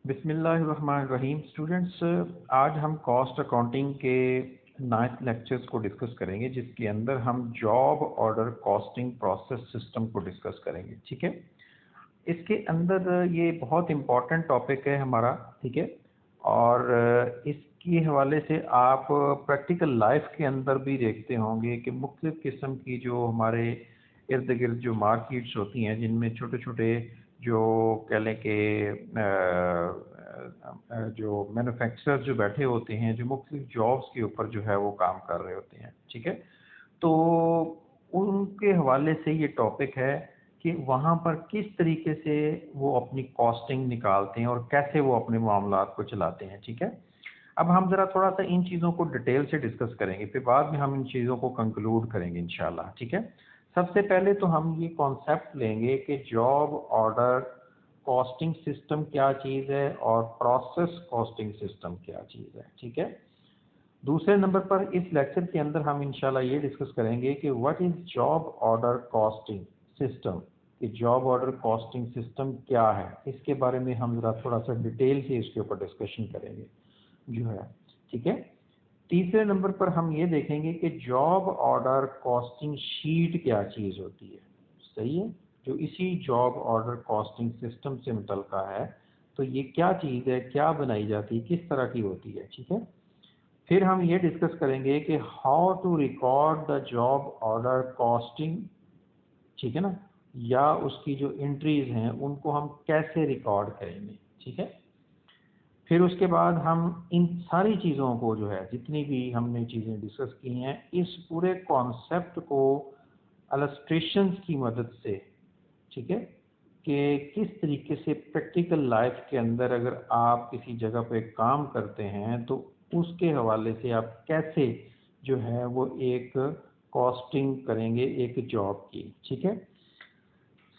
बिस्मिल्लाहिर्रहमानिर्रहीम। स्टूडेंट्स, आज हम कॉस्ट अकाउंटिंग के 9th लेक्चर्स को डिस्कस करेंगे, जिसके अंदर हम job order costing process system को डिस्कस करेंगे। ठीक है, इसके अंदर ये बहुत इम्पॉर्टेंट टॉपिक है हमारा। ठीक है, और इसके हवाले से आप प्रैक्टिकल लाइफ के अंदर भी देखते होंगे कि मुख्तलिफ़ किस्म की जो हमारे इर्द गिर्द जो मार्केट्स होती हैं, जिनमें छोटे छोटे जो कह लें कि जो मैन्युफैक्चरर्स जो बैठे होते हैं, जो मुख्तलिफ जॉब्स के ऊपर जो है वो काम कर रहे होते हैं। ठीक है, तो उनके हवाले से ये टॉपिक है कि वहाँ पर किस तरीके से वो अपनी कॉस्टिंग निकालते हैं और कैसे वो अपने मामलात को चलाते हैं। ठीक है, अब हम ज़रा थोड़ा सा इन चीज़ों को डिटेल से डिस्कस करेंगे, फिर बाद में हम इन चीज़ों को कंक्लूड करेंगे इंशाल्लाह। ठीक है, सबसे पहले तो हम ये कॉन्सेप्ट लेंगे कि जॉब ऑर्डर कॉस्टिंग सिस्टम क्या चीज़ है और प्रोसेस कॉस्टिंग सिस्टम क्या चीज़ है। ठीक है, दूसरे नंबर पर इस लेक्चर के अंदर हम इंशाल्लाह ये डिस्कस करेंगे कि what is job order costing system, कि जॉब ऑर्डर कॉस्टिंग सिस्टम क्या है। इसके बारे में हम ज़रा थोड़ा सा डिटेल से इसके ऊपर डिस्कशन करेंगे जो है। ठीक है, तीसरे नंबर पर हम ये देखेंगे कि जॉब ऑर्डर कॉस्टिंग शीट क्या चीज़ होती है। सही है, जो इसी जॉब ऑर्डर कॉस्टिंग सिस्टम से मुतल्लिका है, तो ये क्या चीज़ है, क्या बनाई जाती है, किस तरह की होती है। ठीक है, फिर हम ये डिस्कस करेंगे कि how to record the job order costing. ठीक है ना, या उसकी जो एंट्रीज हैं उनको हम कैसे रिकॉर्ड करेंगे। ठीक है, फिर उसके बाद हम इन सारी चीज़ों को जो है, जितनी भी हमने चीज़ें डिस्कस की हैं, इस पूरे कॉन्सेप्ट को इलस्ट्रेशंस की मदद से, ठीक है, कि किस तरीके से प्रैक्टिकल लाइफ के अंदर अगर आप किसी जगह पे काम करते हैं तो उसके हवाले से आप कैसे जो है वो एक कॉस्टिंग करेंगे एक जॉब की। ठीक है,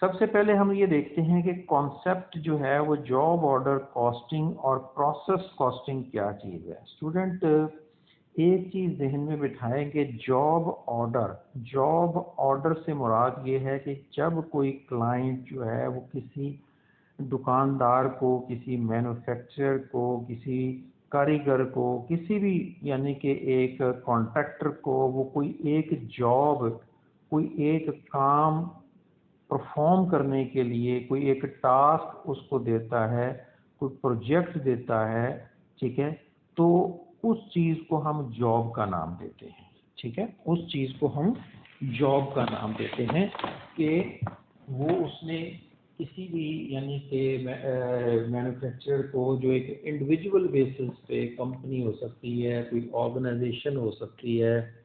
सबसे पहले हम ये देखते हैं कि कॉन्सेप्ट जो है वो जॉब ऑर्डर कॉस्टिंग और प्रोसेस कॉस्टिंग क्या चीज़ है। स्टूडेंट, एक चीज़ जहन में बिठाएं कि जॉब ऑर्डर से मुराद ये है कि जब कोई क्लाइंट जो है वो किसी दुकानदार को, किसी मैन्युफैक्चरर को, किसी कारीगर को, किसी भी यानी कि एक कॉन्ट्रैक्टर को वो कोई एक जॉब, कोई एक काम परफॉर्म करने के लिए कोई एक टास्क उसको देता है, कोई प्रोजेक्ट देता है। ठीक है, तो उस चीज़ को हम जॉब का नाम देते हैं। ठीक है, उस चीज़ को हम जॉब का नाम देते हैं कि वो उसने किसी भी यानी कि मैन्युफैक्चरर को, जो एक इंडिविजुअल बेसिस पे कंपनी हो सकती है, कोई ऑर्गेनाइजेशन हो सकती है,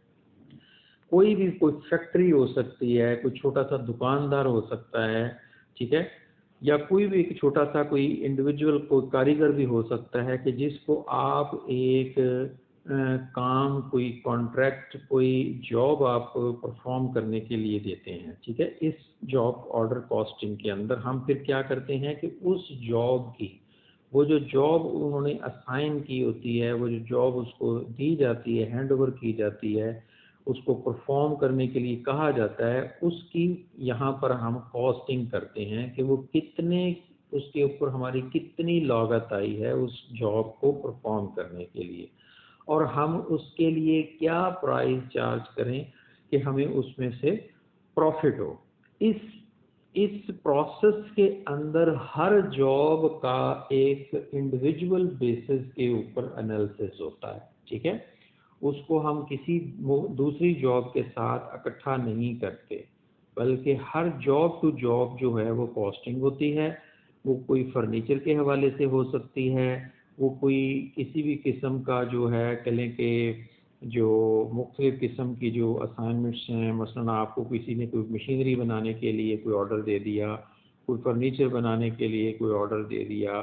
कोई फैक्ट्री हो सकती है, कोई छोटा सा दुकानदार हो सकता है। ठीक है, या कोई भी एक छोटा सा कोई इंडिविजुअल कोई कारीगर भी हो सकता है कि जिसको आप एक काम, कोई कॉन्ट्रैक्ट, कोई जॉब आप परफॉर्म करने के लिए देते हैं। ठीक है, इस जॉब ऑर्डर कॉस्टिंग के अंदर हम फिर क्या करते हैं कि उस जॉब की, वो जो जॉब उन्होंने असाइन की होती है, वो जो जॉब उसको दी जाती है, हैंड ओवर की जाती है, उसको परफॉर्म करने के लिए कहा जाता है, उसकी यहाँ पर हम कॉस्टिंग करते हैं कि वो कितने, उसके ऊपर हमारी कितनी लागत आई है उस जॉब को परफॉर्म करने के लिए, और हम उसके लिए क्या प्राइस चार्ज करें कि हमें उसमें से प्रॉफिट हो। इस प्रोसेस के अंदर हर जॉब का एक इंडिविजुअल बेसिस के ऊपर एनालिसिस होता है। ठीक है, उसको हम किसी दूसरी जॉब के साथ इकट्ठा नहीं करते, बल्कि हर जॉब टू जॉब जो है वो कॉस्टिंग होती है। वो कोई फर्नीचर के हवाले से हो सकती है, वो कोई किसी भी किस्म का जो है कह लें कि जो मुख्तलिफ़ किस्म की जो असाइनमेंट्स हैं, मसलन आपको किसी ने कोई मशीनरी बनाने के लिए कोई ऑर्डर दे दिया, कोई फर्नीचर बनाने के लिए कोई ऑर्डर दे दिया,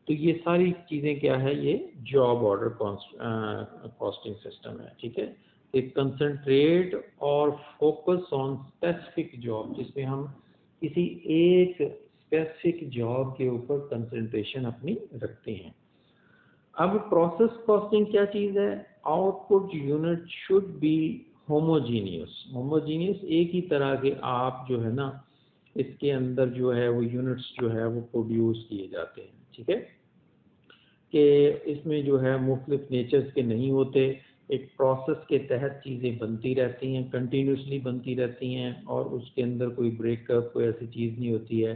तो ये सारी चीज़ें क्या है, ये जॉब ऑर्डर कॉस्टिंग सिस्टम है। ठीक है, एक कंसंट्रेट और फोकस ऑन स्पेसिफिक जॉब, जिसमें हम किसी एक स्पेसिफिक जॉब के ऊपर कंसंट्रेशन अपनी रखते हैं। अब प्रोसेस कॉस्टिंग क्या चीज़ है? Output unit should be homogeneous, एक ही तरह के आप जो है ना, इसके अंदर जो है वो यूनिट्स जो है वो प्रोड्यूस किए जाते हैं। ठीक है, कि इसमें जो है मुख्तलिफ नेचर्स के नहीं होते, एक प्रोसेस के तहत चीज़ें बनती रहती हैं, कंटिन्यूसली बनती रहती हैं, और उसके अंदर कोई ब्रेकअप, कोई ऐसी चीज़ नहीं होती है।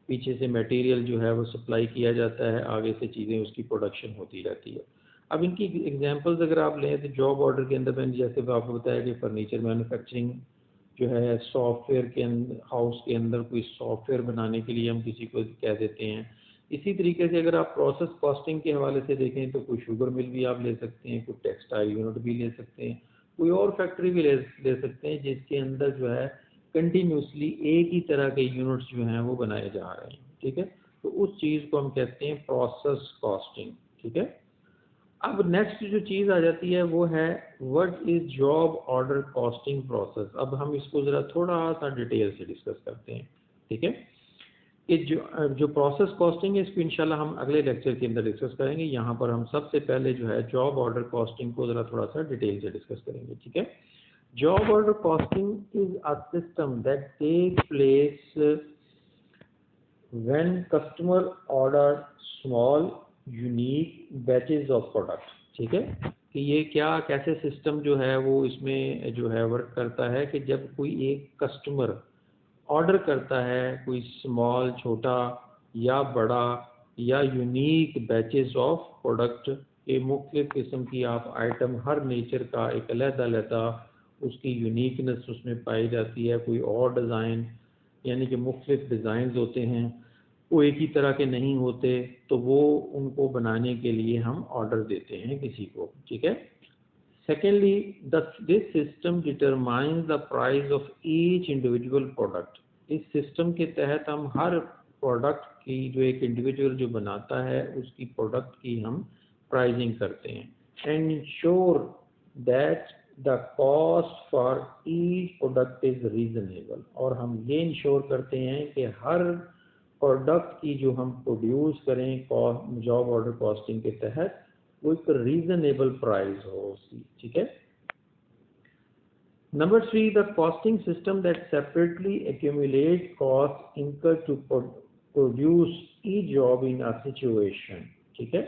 पीछे से मटेरियल जो है वो सप्लाई किया जाता है, आगे से चीज़ें उसकी प्रोडक्शन होती रहती है। अब इनकी एग्जांपल्स अगर आप लें तो जॉब ऑर्डर के अंदर मैंने जैसे आपको बताया कि फर्नीचर मैन्युफैक्चरिंग जो है, सॉफ्टवेयर के अंदर, हाउस के अंदर कोई सॉफ्टवेयर बनाने के लिए हम किसी को कह देते हैं। इसी तरीके से अगर आप प्रोसेस कॉस्टिंग के हवाले से देखें तो कोई शुगर मिल भी आप ले सकते हैं, कोई टेक्सटाइल यूनिट भी ले सकते हैं, कोई और फैक्ट्री भी ले सकते हैं जिसके अंदर जो है कंटिन्यूसली एक ही तरह के यूनिट्स जो हैं वो बनाए जा रहे हैं। ठीक है, तो उस चीज़ को हम कहते हैं प्रोसेस कॉस्टिंग। ठीक है, अब नेक्स्ट जो चीज़ आ जाती है वो है what is job order costing process. अब हम इसको ज़रा थोड़ा सा डिटेल से डिस्कस करते हैं। ठीक है, कि जो प्रोसेस कॉस्टिंग है इसको इंशाल्लाह हम अगले लेक्चर के अंदर डिस्कस करेंगे। यहाँ पर हम सबसे पहले जो है जॉब ऑर्डर कॉस्टिंग को ज़रा थोड़ा सा डिटेल से डिस्कस करेंगे। ठीक है, job order costing is a system that take place when customer order small unique batches of product। ठीक है, कि ये क्या कैसे सिस्टम जो है वो इसमें जो है वर्क करता है कि जब कोई एक कस्टमर ऑर्डर करता है कोई स्मॉल, छोटा या बड़ा या यूनिक बैचेस ऑफ प्रोडक्ट के मुख्तलिफ किस्म की आप आइटम, हर नेचर का एक अलग-अलग उसकी यूनिकनेस उसमें पाई जाती है। कोई और डिज़ाइन यानी कि मुख्तलिफ डिज़ाइंस होते हैं, वो एक ही तरह के नहीं होते, तो वो उनको बनाने के लिए हम ऑर्डर देते हैं किसी को। ठीक है, secondly this system determines the price of each individual product. इस सिस्टम के तहत हम हर प्रोडक्ट की, जो एक इंडिविजुअल जो बनाता है उसकी प्रोडक्ट की हम प्राइसिंग करते हैं and ensure that the cost for each product is reasonable. और हम ये इंश्योर करते हैं कि हर प्रोडक्ट की जो हम प्रोड्यूस करें जॉब ऑर्डर कॉस्टिंग के तहत वो एक रीजनेबल प्राइस हो उसकी। ठीक है, number 3, the costing system that separately accumulate cost incur to produce E job in a situation. ठीक है,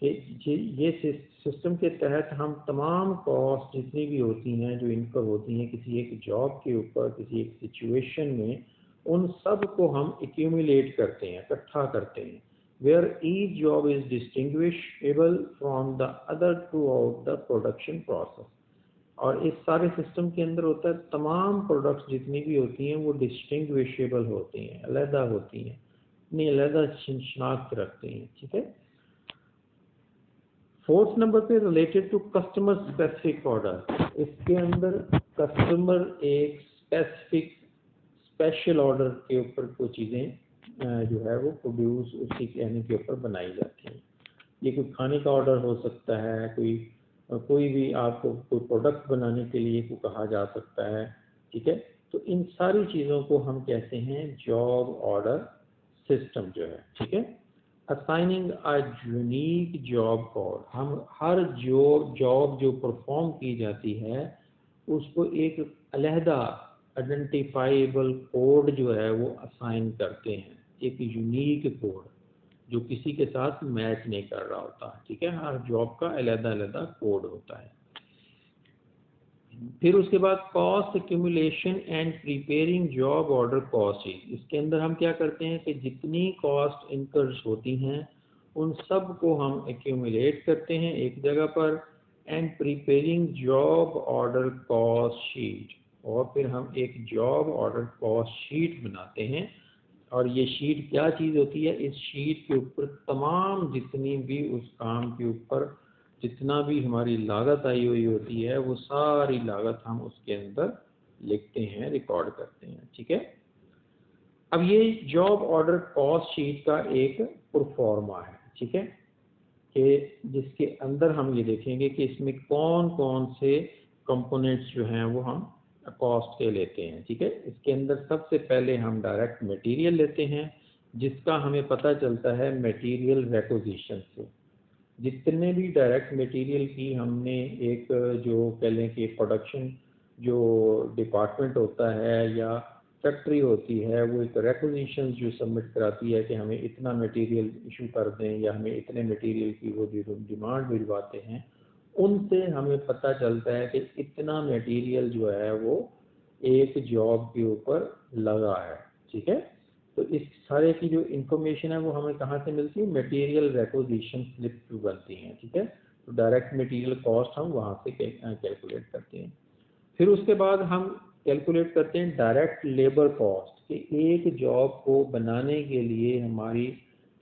कि ये सिस्टम के तहत हम तमाम कॉस्ट जितनी भी होती हैं जो इनकर होती हैं किसी एक जॉब के ऊपर, किसी एक सिचुएशन में, उन सब को हम एक्यूमुलेट करते हैं, इकट्ठा करते हैं, where each job is distinguishable from the other throughout the production process. और इस सारे सिस्टम के अंदर होता है तमाम प्रोडक्ट्स जितनी भी होती हैं वो डिस्टिंग्विशेबल होती हैं, अलहदा होती हैं, अपनी अलहदा शनाख्त रखती हैं। ठीक है, फोर्थ नंबर पे related to customer specific order. इसके अंदर कस्टमर एक स्पेसिफिक स्पेशल ऑर्डर के ऊपर कोई चीज़ें जो है वो प्रोड्यूस उसी कहने के ऊपर बनाई जाती हैं। ये कोई खाने का ऑर्डर हो सकता है, कोई भी आपको कोई प्रोडक्ट बनाने के लिए को कहा जा सकता है। ठीक है, तो इन सारी चीज़ों को हम कहते हैं जॉब ऑर्डर सिस्टम जो है। ठीक है, assigning a unique job code. हम हर जॉब जो परफॉर्म की जाती है उसको एक अलहदा आइडेंटिफाइबल कोड जो है वो असाइन करते हैं, एक यूनिक कोड जो किसी के साथ मैच नहीं कर रहा होता। ठीक है, हर जॉब का अलग-अलग कोड होता है। फिर उसके बाद cost accumulation and preparing job order cost. इसके अंदर हम क्या करते हैं कि जितनी कॉस्ट इनकर्स होती हैं उन सब को हम एक्यूमुलेट करते हैं एक जगह पर and preparing job order cost sheet. और फिर हम एक जॉब ऑर्डर कॉस्ट शीट बनाते हैं। और ये शीट क्या चीज़ होती है, इस शीट के ऊपर तमाम जितनी भी उस काम के ऊपर जितना भी हमारी लागत आई हुई होती है वो सारी लागत हम उसके अंदर लिखते हैं, रिकॉर्ड करते हैं। ठीक है, अब ये जॉब ऑर्डर कॉस्ट शीट का एक प्रोफार्मा है। ठीक है, कि जिसके अंदर हम ये देखेंगे कि इसमें कौन कौन से कंपोनेंट्स जो हैं वो हम कॉस्ट के लेते हैं। ठीक है, इसके अंदर सबसे पहले हम डायरेक्ट मटेरियल लेते हैं जिसका हमें पता चलता है मटेरियल रिक्विजिशन से। जितने भी डायरेक्ट मटेरियल की हमने एक जो कह लें कि प्रोडक्शन जो डिपार्टमेंट होता है या फैक्ट्री होती है वो एक रिक्विजिशन जो सबमिट कराती है कि हमें इतना मटेरियल इशू कर दें या हमें इतने मटेरियल की वो जो डिमांड भिजवाते हैं, उनसे हमें पता चलता है कि इतना मटेरियल जो है वो एक जॉब के ऊपर लगा है। ठीक है, तो इस सारे की जो इंफॉर्मेशन है वो हमें कहाँ से मिलती है, मटेरियल रिक्विजिशन स्लिप जो बनती हैं। ठीक है, तो डायरेक्ट मटेरियल कॉस्ट हम वहाँ से कैलकुलेट करते हैं। फिर उसके बाद हम कैलकुलेट करते हैं डायरेक्ट लेबर कॉस्ट कि एक जॉब को बनाने के लिए हमारी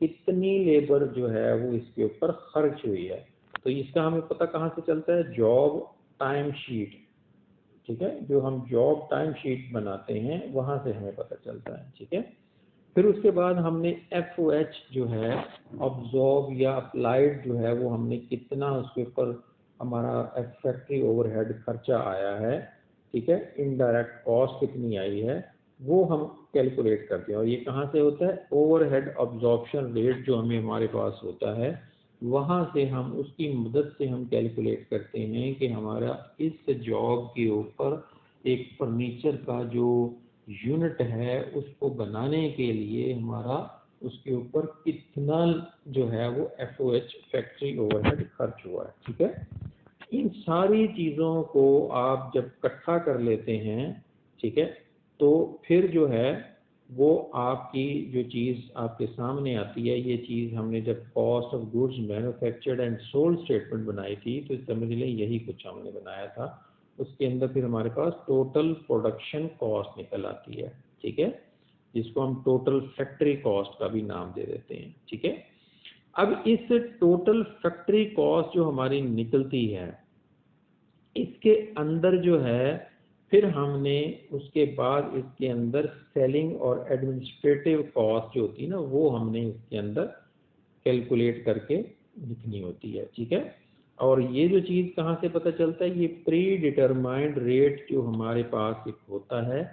कितनी लेबर जो है वो इसके ऊपर खर्च हुई है। तो इसका हमें पता कहाँ से चलता है, जॉब टाइम शीट। ठीक है, जो हम जॉब टाइम शीट बनाते हैं वहाँ से हमें पता चलता है। ठीक है, फिर उसके बाद हमने FOH जो है ऑब्जॉर्ब या अप्लाइड जो है वो हमने कितना उसके ऊपर हमारा फैक्ट्री ओवरहेड खर्चा आया है। ठीक है, इनडायरेक्ट कॉस्ट कितनी आई है वो हम कैलकुलेट करते हैं। और ये कहाँ से होता है, ओवरहेड ऑब्जॉर्प्शन रेट जो हमें हमारे पास होता है वहाँ से हम उसकी मदद से हम कैलकुलेट करते हैं कि हमारा इस जॉब के ऊपर एक फर्नीचर का जो यूनिट है उसको बनाने के लिए हमारा उसके ऊपर कितना जो है वो FOH फैक्ट्री ओवरहेड खर्च हुआ है। ठीक है, इन सारी चीज़ों को आप जब इकट्ठा कर लेते हैं, ठीक है, तो फिर जो है वो आपकी जो चीज़ आपके सामने आती है, ये चीज़ हमने जब cost of goods manufactured and sold statement बनाई थी तो समझ लें यही कुछ हमने बनाया था। उसके अंदर फिर हमारे पास टोटल प्रोडक्शन कॉस्ट निकल आती है। ठीक है, जिसको हम टोटल फैक्ट्री कॉस्ट का भी नाम दे देते हैं। ठीक है, अब इस टोटल फैक्ट्री कॉस्ट जो हमारी निकलती है इसके अंदर जो है फिर हमने उसके बाद इसके अंदर सेलिंग और एडमिनिस्ट्रेटिव कॉस्ट जो होती है ना वो हमने इसके अंदर कैलकुलेट करके लिखनी होती है। ठीक है, और ये जो चीज़ कहाँ से पता चलता है, ये प्री डिटरमाइंड रेट जो हमारे पास एक होता है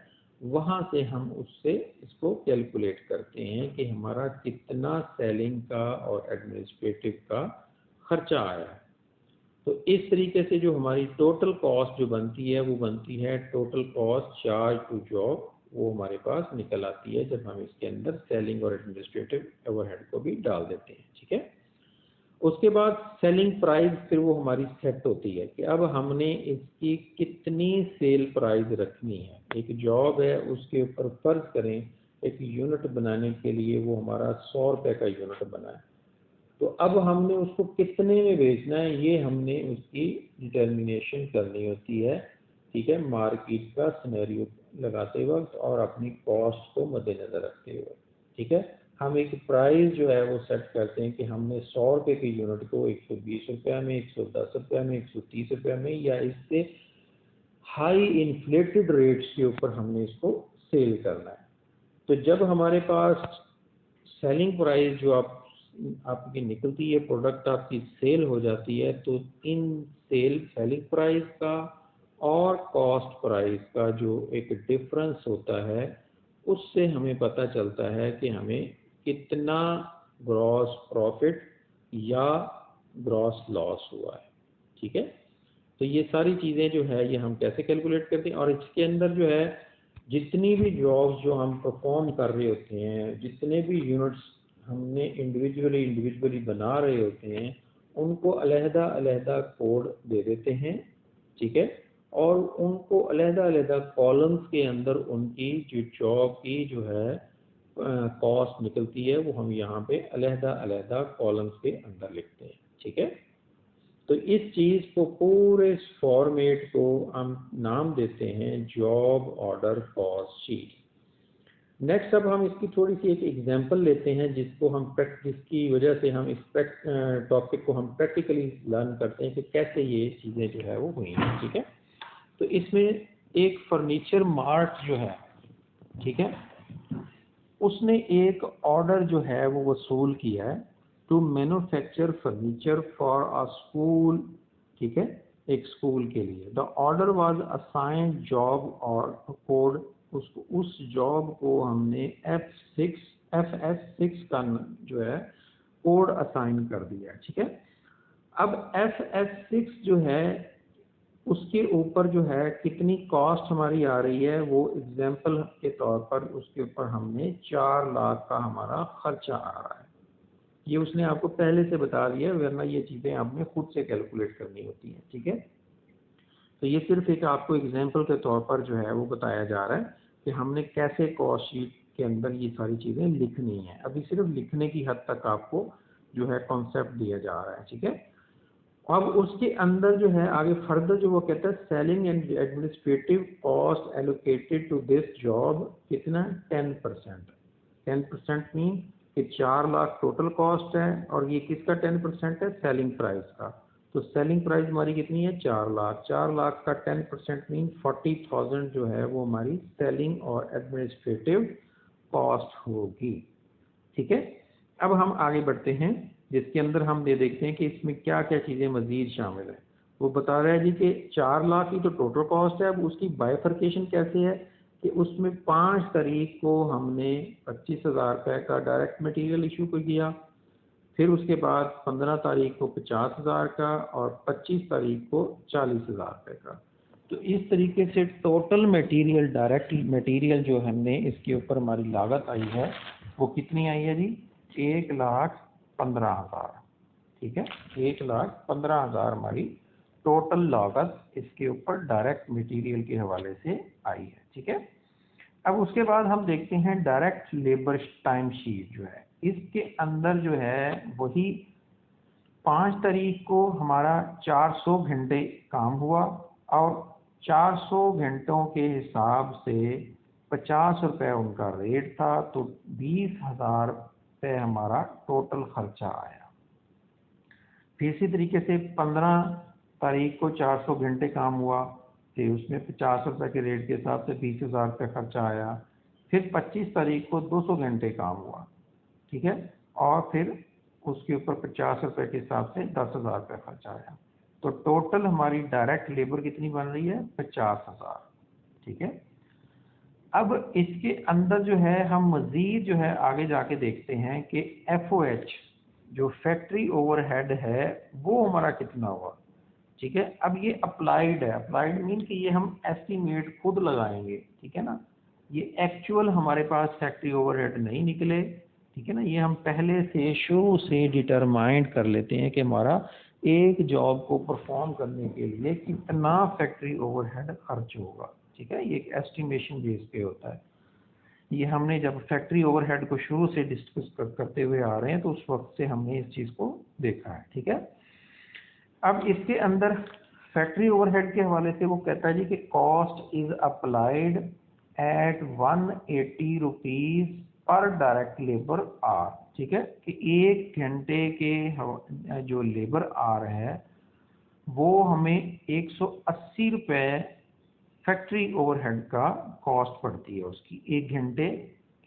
वहाँ से हम उससे इसको कैलकुलेट करते हैं कि हमारा कितना सेलिंग का और एडमिनिस्ट्रेटिव का खर्चा आया है। तो इस तरीके से जो हमारी टोटल कॉस्ट जो बनती है वो बनती है total cost charge to job, वो हमारे पास निकल आती है जब हम इसके अंदर सेलिंग और एडमिनिस्ट्रेटिव ओवरहेड को भी डाल देते हैं। ठीक है, उसके बाद सेलिंग प्राइस फिर वो हमारी सेट होती है कि अब हमने इसकी कितनी सेल प्राइस रखनी है। एक जॉब है उसके ऊपर फर्ज करें एक यूनिट बनाने के लिए वो हमारा 100 रुपये का यूनिट बना है, तो अब हमने उसको कितने में बेचना है ये हमने उसकी डिटर्मिनेशन करनी होती है। ठीक है, मार्केट का सिनेरियो लगाते वक्त और अपनी कॉस्ट को मद्देनजर रखते हुए। ठीक है, हम एक प्राइस जो है वो सेट करते हैं कि हमने 100 रुपये के यूनिट को 120 रुपये में, 110 रुपये में, 130 रुपये में या इससे हाई इन्फ्लेटेड रेट्स के ऊपर हमने इसको सेल करना है। तो जब हमारे पास सेलिंग प्राइस जो आपकी निकलती है, प्रोडक्ट आपकी सेल हो जाती है, तो इन सेलिंग प्राइस का और कॉस्ट प्राइस का जो एक डिफरेंस होता है उससे हमें पता चलता है कि हमें कितना ग्रॉस प्रॉफिट या ग्रॉस लॉस हुआ है। ठीक है, तो ये सारी चीज़ें जो है ये हम कैसे कैलकुलेट करते हैं, और इसके अंदर जो है जितनी भी जॉब्स जो हम परफॉर्म कर रहे होते हैं, जितने भी यूनिट्स हमने इंडिविजुअली बना रहे होते हैं उनको अलहदा अलहदा कोड दे देते हैं। ठीक है, और उनको अलहदा अलहदा कॉलम्स के अंदर उनकी जो जॉब की जो है कॉस्ट निकलती है वो हम यहाँ पे अलहदा अलहदा कॉलम्स के अंदर लिखते हैं। ठीक है, तो इस चीज़ को पूरे फॉर्मेट को हम नाम देते हैं job order cost sheet. Next अब हम इसकी थोड़ी सी एक एग्जांपल लेते हैं जिसकी वजह से हम इस टॉपिक को हम प्रैक्टिकली लर्न करते हैं कि कैसे ये चीज़ें जो है वो हुई हैं। ठीक है, तो इसमें एक फर्नीचर मार्ट जो है, ठीक है, उसने एक ऑर्डर जो है वो वसूल किया है to manufacture furniture for a school. ठीक है, एक स्कूल के लिए। The order was assigned job और कोड, उस जॉब को हमने FS6 का जो है कोड असाइन कर दिया। ठीक है, अब FS6 जो है उसके ऊपर जो है कितनी कॉस्ट हमारी आ रही है, वो एग्जाम्पल के तौर पर उसके ऊपर हमने 4 लाख का हमारा खर्चा आ रहा है। ये उसने आपको पहले से बता दिया है, वरना ये चीज़ें आपने खुद से कैलकुलेट करनी होती हैं। ठीक है, तो ये सिर्फ एक आपको एग्जाम्पल के तौर पर जो है वो बताया जा रहा है कि हमने कैसे कॉस्ट शीट के अंदर ये सारी चीज़ें लिखनी है। अभी सिर्फ लिखने की हद तक आपको जो है कॉन्सेप्ट दिया जा रहा है। ठीक है, अब उसके अंदर जो है आगे फर्दर जो वो कहता है, selling and administrative cost allocated to this job कितना, 10%। 10% मीन कि 4 लाख टोटल कॉस्ट है और ये किसका 10% है, सेलिंग प्राइस का। तो सेलिंग प्राइस हमारी कितनी है, 4 लाख। 4 लाख का 10% मीन 40,000 जो है वो हमारी सेलिंग और एडमिनिस्ट्रेटिव कॉस्ट होगी। ठीक है, अब हम आगे बढ़ते हैं, जिसके अंदर हम ये देखते हैं कि इसमें क्या क्या चीज़ें मजीद शामिल है। वो बता रहा है जी कि 4 लाख की तो टोटल कॉस्ट है। अब उसकी बाइफर्केशन कैसे है कि उसमें 5 तारीख को हमने 25,000 रुपये का डायरेक्ट मटेरियल इशू कर दिया, फिर उसके बाद 15 तारीख को 50,000 का और 25 तारीख को 40,000 रुपये का। तो इस तरीके से टोटल मटेरियल, डायरेक्ट मटेरियल जो हमने इसके ऊपर हमारी लागत आई है वो कितनी आई है जी, 1,15,000। ठीक है, 1,15,000 हमारी टोटल लागत इसके ऊपर डायरेक्ट मटेरियल के हवाले से आई है। ठीक है, अब उसके बाद हम देखते हैं डायरेक्ट लेबर टाइम शीट जो है, इसके अंदर जो है वही 5 तारीख को हमारा 400 घंटे काम हुआ और 400 घंटों के हिसाब से 50 रुपये उनका रेट था, तो 20,000 रुपये हमारा टोटल खर्चा आया। फिर इसी तरीके से 15 तारीख को 400 घंटे काम हुआ, फिर उसमें 50 रुपये के रेट के हिसाब से 20,000 रुपये खर्चा आया। फिर 25 तारीख को 200 घंटे काम हुआ, ठीक है, और फिर उसके ऊपर 50 रुपये के हिसाब से 10,000 रुपये खर्चा आया। तो टोटल हमारी डायरेक्ट लेबर कितनी बन रही है, 50,000। ठीक है, अब इसके अंदर जो है हम मज़ीद जो है आगे जाके देखते हैं कि FOH जो फैक्ट्री ओवरहेड है वो हमारा कितना हुआ। ठीक है, अब ये अप्लाइड है। अप्लाइड मीन कि ये हम एस्टीमेट खुद लगाएंगे। ठीक है ना, ये एक्चुअल हमारे पास फैक्ट्री ओवरहेड नहीं निकले। ठीक है ना, ये हम पहले से शुरू से डिटरमाइंड कर लेते हैं कि हमारा एक जॉब को परफॉर्म करने के लिए कितना फैक्ट्री ओवरहेड खर्च होगा। ठीक है, ये एक एस्टिमेशन बेस पे होता है। ये हमने जब फैक्ट्री ओवरहेड को शुरू से डिस्कस करते हुए आ रहे हैं तो उस वक्त से हमने इस चीज़ को देखा है। ठीक है, अब इसके अंदर फैक्ट्री ओवरहेड के हवाले से वो कहता है जी कि cost is applied at 180 rupees पर डायरेक्ट लेबर आर। ठीक है, कि 1 घंटे के जो लेबर आर है वो हमें 180 रुपये फैक्ट्री ओवरहेड का कॉस्ट पड़ती है उसकी, 1 घंटे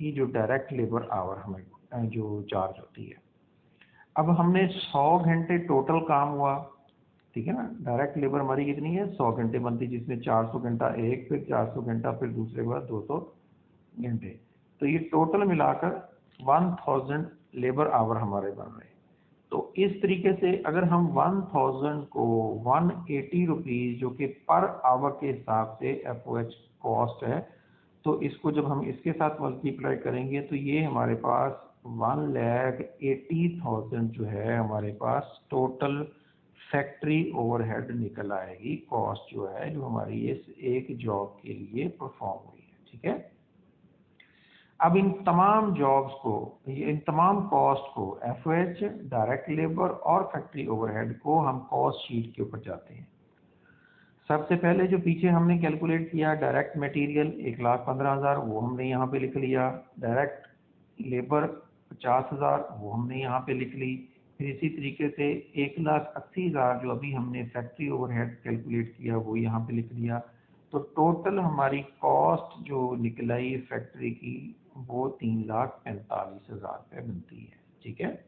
की जो डायरेक्ट लेबर आवर हमें जो चार्ज होती है। अब हमने 100 घंटे टोटल काम हुआ। ठीक है ना, डायरेक्ट लेबर हमारी कितनी है, 100 घंटे बनती, जिसमें 400 घंटा एक, फिर 400 घंटा, फिर दूसरे के बाद 200 घंटे। तो ये टोटल मिलाकर 1000 लेबर आवर हमारे बन रहे हैं। तो इस तरीके से अगर हम 1000 को 180 रुपीज़ जो कि पर आवर के हिसाब से FOH कॉस्ट है, तो इसको जब हम इसके साथ मल्टीप्लाई करेंगे तो ये हमारे पास 1,80,000 जो है हमारे पास टोटल फैक्ट्री ओवरहेड निकल आएगी, कॉस्ट जो है जो हमारी इस एक जॉब के लिए परफॉर्म हुई है। ठीक है, अब इन तमाम जॉब्स को, इन तमाम कॉस्ट को, FOH, डायरेक्ट लेबर और फैक्ट्री ओवरहेड को हम कॉस्ट शीट के ऊपर जाते हैं। सबसे पहले जो पीछे हमने कैलकुलेट किया डायरेक्ट मटेरियल 1,15,000 वो हमने यहाँ पे लिख लिया, डायरेक्ट लेबर 50,000 वो हमने यहाँ पे लिख ली। फिर इसी तरीके से 1,80,000 जो अभी हमने फैक्ट्री ओवरहेड कैलकुलेट किया वो यहाँ पे लिख लिया। तो टोटल हमारी कॉस्ट जो निकल आई फैक्ट्री की वो 3,45,000 रुपये बनती है। ठीक है,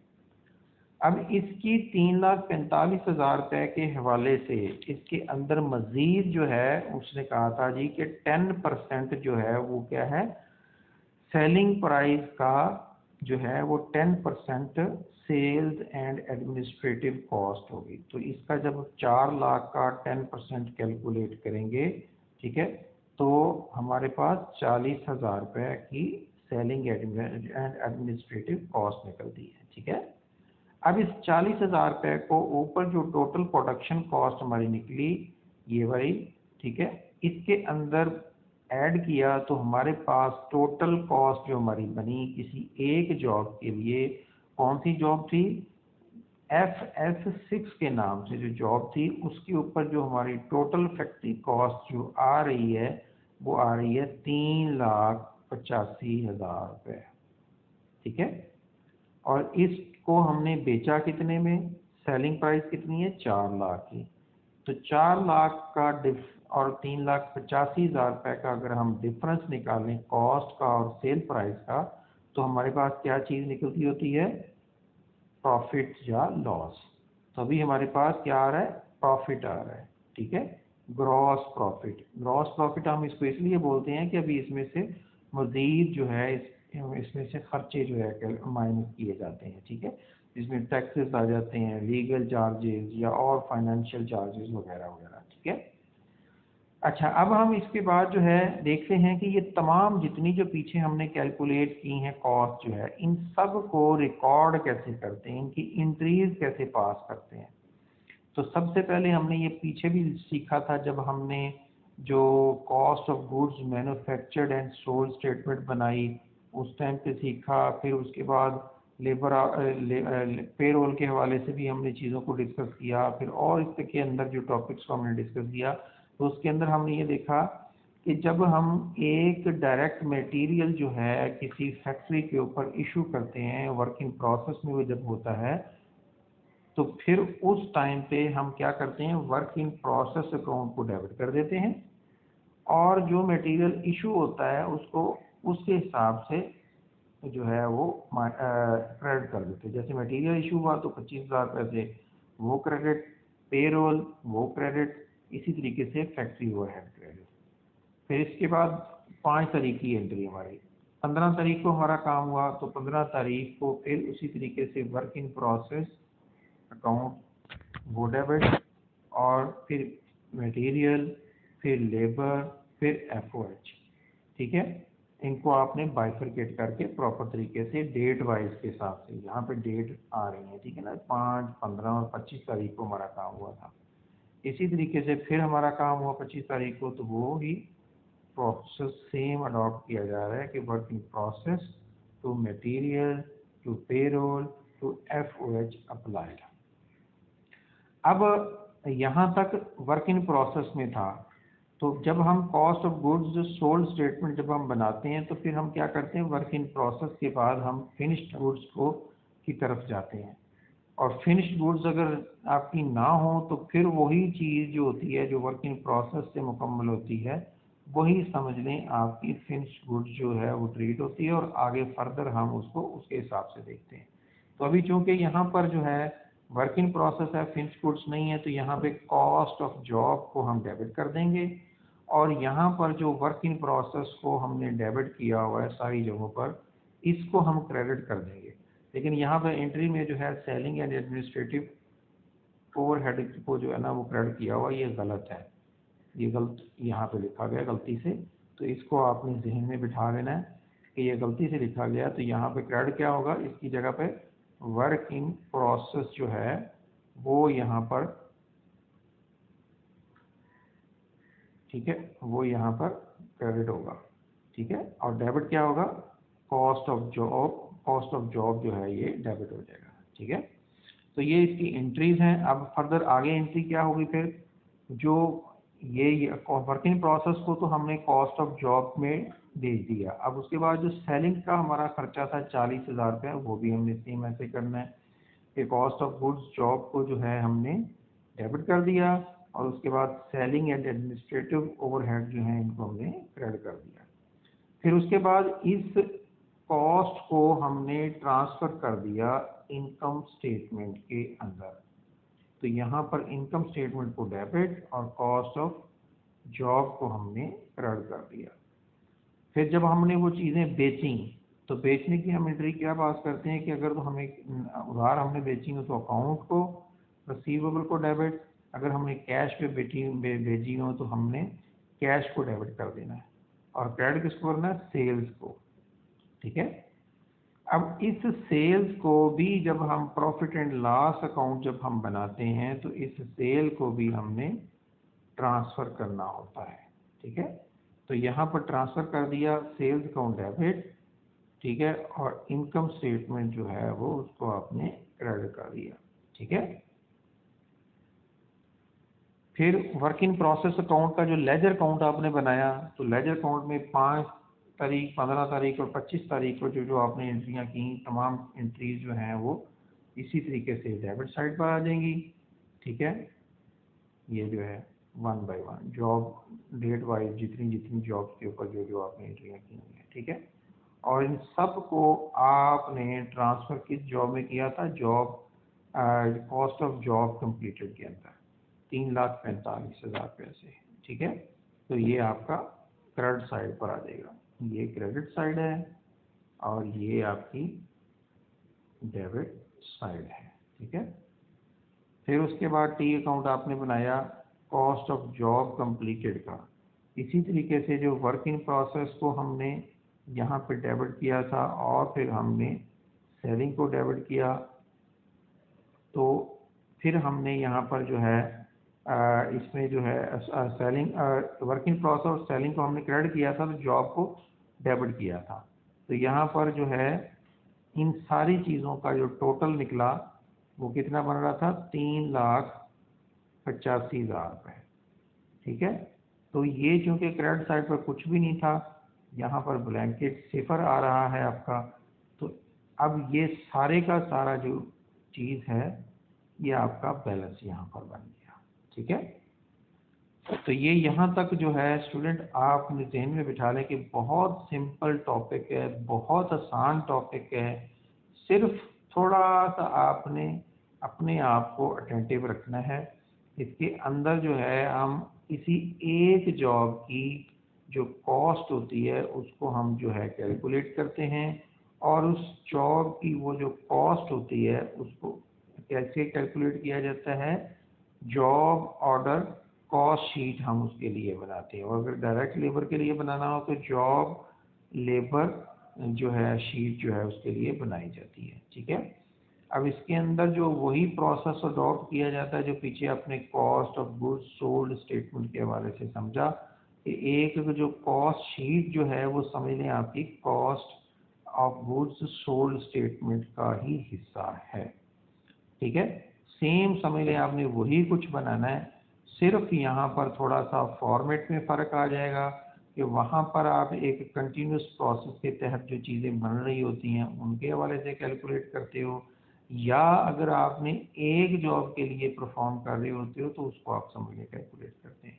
अब इसकी 3,45,000 रुपये के हवाले से इसके अंदर मज़ीद जो है उसने कहा था जी कि 10% जो है वो क्या है, सेलिंग प्राइस का जो है वो 10% सेल्स एंड एडमिनिस्ट्रेटिव कॉस्ट होगी। तो इसका जब 4 लाख का 10% कैलकुलेट करेंगे, ठीक है, तो हमारे पास 40,000 रुपये की सेलिंग एंड एडमिनिस्ट्रेटिव कॉस्ट निकलती है, ठीक है। अब इस 40,000 रुपये को ऊपर जो टोटल प्रोडक्शन कॉस्ट हमारी निकली ये वाली, ठीक है, इसके अंदर ऐड किया तो हमारे पास टोटल कॉस्ट जो हमारी बनी किसी एक जॉब के लिए, कौन सी जॉब थी, FS6 के नाम से जो जॉब थी, उसके ऊपर जो हमारी टोटल फैक्ट्री कॉस्ट जो आ रही है वो आ रही है 3,85,000 रुपये, ठीक है। और इसको हमने बेचा कितने में, सेलिंग प्राइस कितनी है 4 लाख की। तो 4 लाख का और 3,85,000 रुपये का अगर हम डिफरेंस निकालें कॉस्ट का और सेल प्राइस का, तो हमारे पास क्या चीज़ निकलती होती है, प्रॉफिट या लॉस। तो अभी हमारे पास क्या आ रहा है, प्रॉफिट आ रहा है, ठीक है, ग्रॉस प्रॉफिट। ग्रॉस प्रॉफिट हम इसको इसलिए बोलते हैं कि अभी इसमें से मज़ीद जो है इसमें से खर्चे जो है माइनस किए जाते हैं, ठीक है, इसमें टैक्सेस आ जाते हैं, लीगल चार्जेस या और फाइनेंशियल चार्जेस वगैरह वगैरह, ठीक है। अच्छा, अब हम इसके बाद जो है देखते हैं कि ये तमाम जितनी जो पीछे हमने कैलकुलेट की हैं कॉस्ट जो है, इन सब को रिकॉर्ड कैसे करते हैं, इनकी एंट्रीज कैसे पास करते हैं। तो सबसे पहले हमने ये पीछे भी सीखा था जब हमने जो cost of goods manufactured and sold statement बनाई, उस टाइम पे सीखा। फिर उसके बाद लेबर पेरोल के हवाले से भी हमने चीज़ों को डिस्कस किया। फिर और इसके अंदर जो टॉपिक्स को हमने डिस्कस किया, तो उसके अंदर हमने ये देखा कि जब हम एक डायरेक्ट मटेरियल जो है किसी फैक्ट्री के ऊपर इशू करते हैं, वर्क इन प्रोसेस में वो जब होता है, तो फिर उस टाइम पे हम क्या करते हैं, वर्क इन प्रोसेस अकाउंट को डेबिट कर देते हैं, और जो मटेरियल इशू होता है उसको उसके हिसाब से जो है वो क्रेडिट कर देते हैं। जैसे मटेरियल इशू हुआ तो 25,000 रुपये से वो क्रेडिट, पेरोल वो क्रेडिट, इसी तरीके से फैक्ट्री ओवरहेड क्रेडिट। फिर इसके बाद 5 तारीख की एंट्री हमारी, 15 तारीख को हमारा काम हुआ, तो 15 तारीख को फिर उसी तरीके से वर्क इन प्रोसेस अकाउंट वो डेबिट, और फिर मटेरियल, फिर लेबर, फिर FOH, ठीक है। इनको आपने बाइफरकेट करके प्रॉपर तरीके से डेट वाइज के हिसाब से, यहाँ पे डेट आ रही है, ठीक है ना, 5, 15 और 25 तारीख को हमारा काम हुआ था। इसी तरीके से फिर हमारा काम हुआ 25 तारीख को, तो वो ही प्रोसेस सेम अडॉप्ट किया जा रहा है कि work in process to material to payroll to FOH applied. अब यहाँ तक वर्क इन प्रोसेस में था। तो जब हम cost of goods sold statement जब हम बनाते हैं, तो फिर हम क्या करते हैं, वर्क इन प्रोसेस के बाद हम फिनिश्ड गुड्स को की तरफ जाते हैं। और फिनिश्ड गुड्स अगर आपकी ना हो तो फिर वही चीज़ जो होती है जो वर्क इन प्रोसेस से मुकम्मल होती है, वही समझ लें आपकी फिनिश्ड गुड्स जो है वो ट्रीट होती है, और आगे फर्दर हम उसको उसके हिसाब से देखते हैं। तो अभी चूंकि यहाँ पर जो है वर्क इन प्रोसेस है, फिनिश्ड गुड्स नहीं है, तो यहाँ पे कॉस्ट ऑफ जॉब को हम डेबिट कर देंगे, और यहाँ पर जो वर्क इन प्रोसेस को हमने डेबिट किया हुआ है सारी जगहों पर, इसको हम क्रेडिट कर देंगे। लेकिन यहाँ पर एंट्री में जो है सेलिंग एंड एडमिनिस्ट्रेटिव ओवरहेड को जो है ना वो क्रेडिट किया हुआ, ये गलत है, ये गलत यहाँ पे लिखा गया गलती से। तो इसको आपने जहन में बिठा लेना है कि ये गलती से लिखा गया। तो यहाँ पे क्रेडिट क्या होगा, इसकी जगह पे वर्क इन प्रोसेस जो है वो यहाँ पर, ठीक है, वो यहाँ पर क्रेडिट होगा, ठीक है। और डेबिट क्या होगा, cost of job, cost of job जो है ये डेबिट हो जाएगा, ठीक है। तो ये इसकी एंट्रीज हैं। अब फर्दर आगे एंट्री क्या होगी, फिर जो ये वर्किंग प्रोसेस को तो हमने कॉस्ट ऑफ जॉब में भेज दिया। अब उसके बाद जो सेलिंग का हमारा खर्चा था 40,000 रुपये, वो भी हमने सेम ऐसे करना है कि कॉस्ट ऑफ गुड्स जॉब को जो है हमने डेबिट कर दिया, और उसके बाद सेलिंग एंड एडमिनिस्ट्रेटिव ओवरहेड जो है इनको हमने क्रेडिट कर दिया। फिर उसके बाद इस कॉस्ट को हमने ट्रांसफ़र कर दिया इनकम स्टेटमेंट के अंदर। तो यहाँ पर इनकम स्टेटमेंट को डेबिट और कॉस्ट ऑफ जॉब को हमने क्रेडिट कर दिया। फिर जब हमने वो चीज़ें बेची, तो बेचने की हम एंट्री क्या पास करते हैं कि अगर तो हमें उधार हमने बेची हो तो अकाउंट को, रिसीवेबल को डेबिट, अगर हमने कैश पे भेजी हो तो हमने कैश को डेबिट कर देना है, और क्रेडिट किसको करना है, सेल्स को। ठीक है। अब इस सेल्स को भी जब हम प्रॉफिट एंड लॉस अकाउंट जब हम बनाते हैं तो इस सेल को भी हमने ट्रांसफ़र करना होता है। ठीक है। तो यहाँ पर ट्रांसफ़र कर दिया सेल्स अकाउंट डेबिट, ठीक है, और इनकम स्टेटमेंट जो है वो उसको आपने क्रेडिट कर दिया। ठीक है। फिर वर्क इन प्रोसेस अकाउंट का जो लेजर अकाउंट आपने बनाया, तो लेजर अकाउंट में 5 तारीख, 15 तारीख और 25 तारीख को जो जो आपने एंट्रियां की, तमाम एंट्रीज जो हैं वो इसी तरीके से डेबिट साइड पर आ जाएंगी। ठीक है। ये जो है 1 बाय 1 जॉब डेट वाइज जितनी जितनी जॉब्स के ऊपर जो जो आपने एंट्रियां की हुई हैं। ठीक है। और इन सब को आपने ट्रांसफ़र किस जॉब में किया था, job cost of job completed के अंदर 3,45,000 पैसे। ठीक है। तो ये आपका क्रेडिट साइड पर आ जाएगा, ये क्रेडिट साइड है और ये आपकी डेबिट साइड है। ठीक है। फिर उसके बाद टी अकाउंट आपने बनाया कॉस्ट ऑफ जॉब कंप्लीटेड का। इसी तरीके से जो वर्क इन प्रोसेस को हमने यहाँ पे डेबिट किया था और फिर हमने सेलिंग को डेबिट किया, तो फिर हमने यहाँ पर जो है इसमें जो है सेलिंग वर्क इन प्रोसेस और सेलिंग को हमने क्रेडिट किया था, तो जॉब को डेबिट किया था। तो यहाँ पर जो है इन सारी चीज़ों का जो टोटल निकला वो कितना बन रहा था, 3,85,000 रुपये। ठीक है। तो ये चूँकि क्रेडिट साइड पर कुछ भी नहीं था, यहाँ पर ब्लैंकेट सिफर आ रहा है आपका, तो अब ये सारे का सारा जो चीज़ है ये आपका बैलेंस यहाँ पर बन गया। ठीक है। तो ये यहाँ तक जो है स्टूडेंट आप अपने जहन में बिठा लें कि बहुत सिंपल टॉपिक है, बहुत आसान टॉपिक है। सिर्फ थोड़ा सा आपने अपने आप को अटेंटिव रखना है। इसके अंदर जो है हम किसी एक जॉब की जो कॉस्ट होती है उसको हम जो है कैलकुलेट करते हैं, और उस जॉब की वो जो कॉस्ट होती है उसको कैसे कैलकुलेट किया जाता है, जॉब ऑर्डर कॉस्ट शीट हम उसके लिए बनाते हैं। और अगर डायरेक्ट लेबर के लिए बनाना हो तो जॉब लेबर जो है शीट जो है उसके लिए बनाई जाती है। ठीक है। अब इसके अंदर जो वही प्रोसेस अडॉप्ट किया जाता है जो पीछे अपने cost of goods sold statement के हवाले से समझा, कि एक जो कॉस्ट शीट जो है वो समझ लें आपकी cost of goods sold statement का ही हिस्सा है। ठीक है। सेम समझ लें आपने वही कुछ बनाना है, सिर्फ यहाँ पर थोड़ा सा फॉर्मेट में फ़र्क आ जाएगा कि वहाँ पर आप एक कंटिन्यूस प्रोसेस के तहत जो चीज़ें बन रही होती हैं उनके हवाले से कैलकुलेट करते हो, या अगर आपने एक जॉब के लिए परफॉर्म कर रहे होते हो तो उसको आप समझ के कैलकुलेट करते हैं।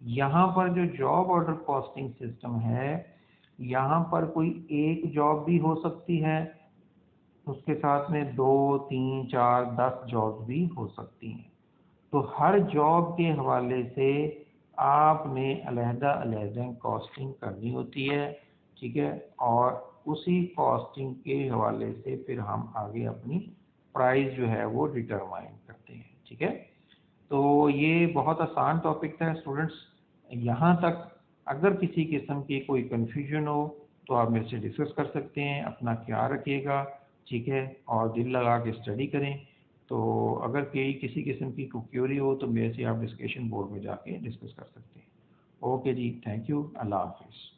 यहाँ पर जो जॉब ऑर्डर कॉस्टिंग सिस्टम है, यहाँ पर कोई एक जॉब भी हो सकती है, उसके साथ में 2, 3, 4, 10 जॉब भी हो सकती हैं। तो हर जॉब के हवाले से आपने अलहदा कॉस्टिंग करनी होती है। ठीक है। और उसी कॉस्टिंग के हवाले से फिर हम आगे अपनी प्राइस जो है वो डिटरमाइन करते हैं। ठीक है। तो ये बहुत आसान टॉपिक था स्टूडेंट्स। यहाँ तक अगर किसी किस्म की कोई कन्फ्यूजन हो तो आप मेरे से डिस्कस कर सकते हैं। अपना ख्याल रखिएगा। ठीक है। और दिल लगा के स्टडी करें। तो अगर कोई किसी किस्म की क्वेरी हो तो मेरे से आप डिस्कशन बोर्ड में जाके डिस्कस कर सकते हैं। ओके जी, थैंक यू, अल्लाह हाफिज़।